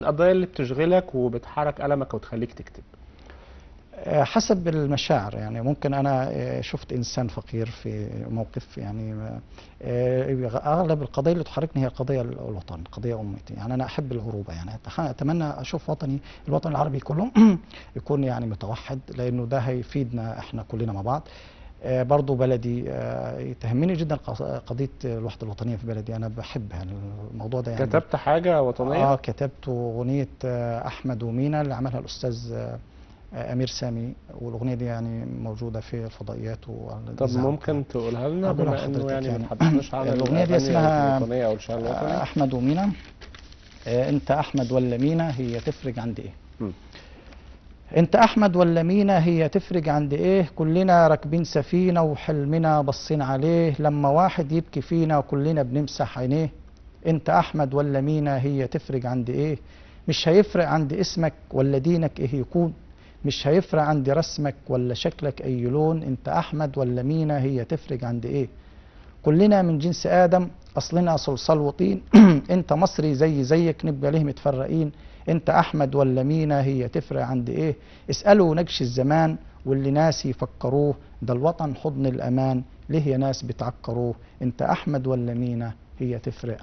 القضايا اللي بتشغلك وبتحرك قلمك وتخليك تكتب؟ حسب المشاعر. يعني ممكن أنا شفت إنسان فقير في موقف، يعني أغلب القضايا اللي تحركني هي قضايا الوطن، قضايا أمتي. يعني أنا أحب العروبة، يعني أتمنى أشوف وطني، الوطن العربي كله يكون يعني متوحد، لأنه ده هيفيدنا إحنا كلنا مع بعض. برضو بلدي تهمني جدا قضية الوحدة الوطنية في بلدي، أنا بحبها الموضوع ده. يعني كتبت حاجة وطنية؟ كتبت أغنية أحمد ومينا اللي عملها الأستاذ أمير سامي، والأغنية دي يعني موجودة في الفضائيات طب والإذاعة. ممكن تقولها لنا أقولها بما انه لحضرتك يعني ما يعني. تحدثناش عن الأغنية دي الاغاني اسمها الوطنية او الشعر الوطني. أحمد ومينا. أنت أحمد ولا مينا هي تفرق عند إيه؟ انت احمد ولا مينا هي تفرق عند ايه؟ كلنا راكبين سفينة وحلمنا بصين عليه، لما واحد يبكي فينا وكلنا بنمسح عينيه. انت احمد ولا مينا هي تفرق عند ايه؟ مش هيفرق عند اسمك ولا دينك ايه يكون، مش هيفرق عند رسمك ولا شكلك اي لون. انت احمد ولا مينا هي تفرق عند ايه؟ كلنا من جنس آدم، أصلنا صلصال وطين. أنت مصري زيك نبقى ليه متفرقين؟ أنت أحمد ولا مينا هي تفرق عند إيه؟ اسألوا نجش الزمان واللي ناس يفكروه، ده الوطن حضن الأمان، ليه يا ناس بتعكروه؟ أنت أحمد ولا مينا هي تفرق